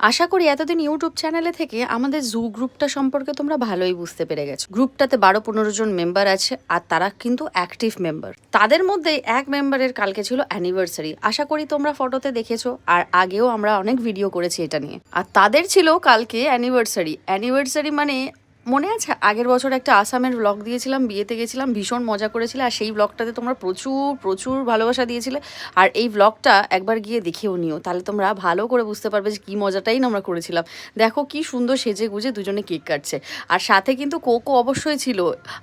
আশা করি এতদিন ইউটিউব চ্যানেলে থেকে আমাদের জু গ্রুপটা সম্পর্কে তোমরা ভালোই বুঝতে পেরে গেছো। গ্রুপটাতে 12-15 জন মেম্বার আছে আর তারা কিন্তু অ্যাক্টিভ মেম্বার। তাদের মধ্যে এক মেম্বারের কালকে ছিল অ্যানিভার্সারি। আশা করি তোমরা ফটোতে দেখেছো, আর আগেও আমরা অনেক ভিডিও করেছি এটা নিয়ে। আর তাদের ছিল কালকে অ্যানিভার্সারি মানে মনে আছে আগের বছর একটা আসামের ব্লগ দিয়েছিলাম, বিয়েতে গেছিলাম, ভীষণ মজা করেছিলে, আর সেই ব্লগটাতে তোমরা প্রচুর প্রচুর ভালোবাসা দিয়েছিলে। আর এই ব্লগটা একবার গিয়ে দেখেও নিও, তাহলে তোমরা ভালো করে বুঝতে পারবে যে কী মজাটাই না আমরা করেছিলাম। দেখো কি সুন্দর সেজে গুজে দুজনে কেক কাটছে, আর সাথে কিন্তু কোকো অবশ্যই ছিল।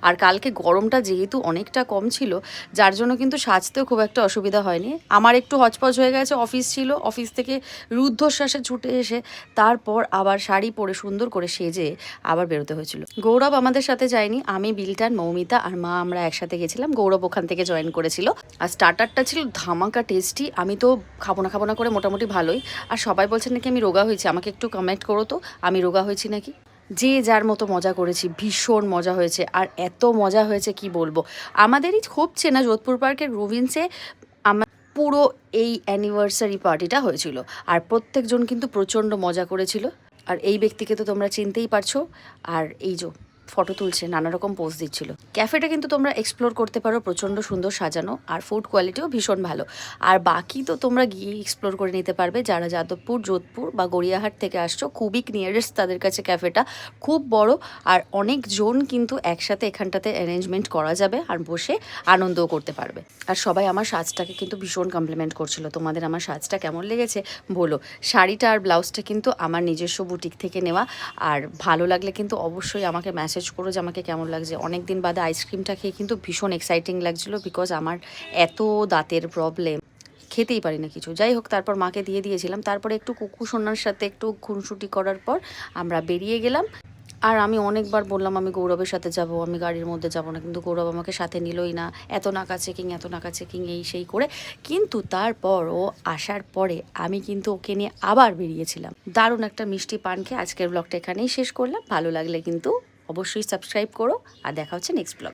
আর কালকে গরমটা যেহেতু অনেকটা কম ছিল, যার জন্য কিন্তু সাজতেও খুব একটা অসুবিধা হয়নি। আমার একটু হচপচ হয়ে গেছে, অফিস ছিল, অফিস থেকে রুদ্ধশ্বাসে ছুটে এসে তারপর আবার শাড়ি পরে সুন্দর করে সেজে আবার বেরোতে হয়েছিল। গৌরব আমাদের সাথে যায়নি, আমি, বিল্টান, মৌমিতা আর মা আমরা একসাথে গেছিলাম। গৌরব ওখান থেকে জয়েন করেছিল। আর স্টার্টারটা ছিল ধামাকা টেস্টি। আমি তো খাবো না করে মোটামুটি ভালোই। আর সবাই বলছেন নাকি আমি রোগা হয়েছি, আমাকে একটু কমেন্ট করো তো আমি রোগা হয়েছি নাকি। যে যার মতো মজা করেছি, ভীষণ মজা হয়েছে। আর এত মজা হয়েছে কি বলবো, আমাদেরই খুব চেনা যোধপুর পার্কের রুবিন্সে আমার পুরো এই অ্যানিভার্সারি পার্টিটা হয়েছিল। আর প্রত্যেকজন কিন্তু প্রচণ্ড মজা করেছিল। আর এই ব্যক্তিকে তো তোমরা চিনতেই পারছো। আর এই যে ফটো তুলছে, নানা রকম পোজ দিচ্ছিল। ক্যাফেটা কিন্তু তোমরা এক্সপ্লোর করতে পারো, প্রচণ্ড সুন্দর সাজানো, আর ফুড কোয়ালিটিও ভীষণ ভালো। আর বাকি তো তোমরা গিয়ে এক্সপ্লোর করে নিতে পারবে যারা যাদবপুর, যোধপুর বা গড়িয়াহাট থেকে আসছো। খুবই নিয়ারেস্ট তাদের কাছে ক্যাফেটা, খুব বড়। আর অনেক জন কিন্তু একসাথে এখানটাতে অ্যারেঞ্জমেন্ট করা যাবে আর বসে আনন্দও করতে পারবে। আর সবাই আমার সাজটাকে কিন্তু ভীষণ কমপ্লিমেন্ট করছিল। তোমাদের আমার সাজটা কেমন লেগেছে বলো। শাড়িটা আর ব্লাউজটা কিন্তু আমার নিজস্ব বুটিক থেকে নেওয়া। আর ভালো লাগলে কিন্তু অবশ্যই আমাকে মেসেজ করো যে আমাকে কেমন লাগছে। অনেক দিন বাদে আইসক্রিমটা খেয়ে কিন্তু ভীষণ এক্সাইটিং লাগছিলো, বিকজ আমার এত দাঁতের প্রবলেম, খেতেই পারি না কিছু। যাই হোক, তারপর মাকে দিয়ে দিয়েছিলাম। তারপরে একটু কুকু সোনার সাথে একটু খুনসুটি করার পর আমরা বেরিয়ে গেলাম। আর আমি অনেকবার বললাম আমি গৌরবের সাথে যাব, আমি গাড়ির মধ্যে যাব না, কিন্তু গৌরব আমাকে সাথে নিলই না। এত নাকা চেকিং এই সেই করে। কিন্তু তারপর ও আসার পরে আমি কিন্তু ওকে নিয়ে আবার বেরিয়েছিলাম। দারুণ একটা মিষ্টি পান খেয়ে আজকের ব্লগটা এখানেই শেষ করলাম। ভালো লাগলে কিন্তু অবশ্যই সাবস্ক্রাইব করো, আর দেখা হচ্ছে নেক্সট ব্লগ।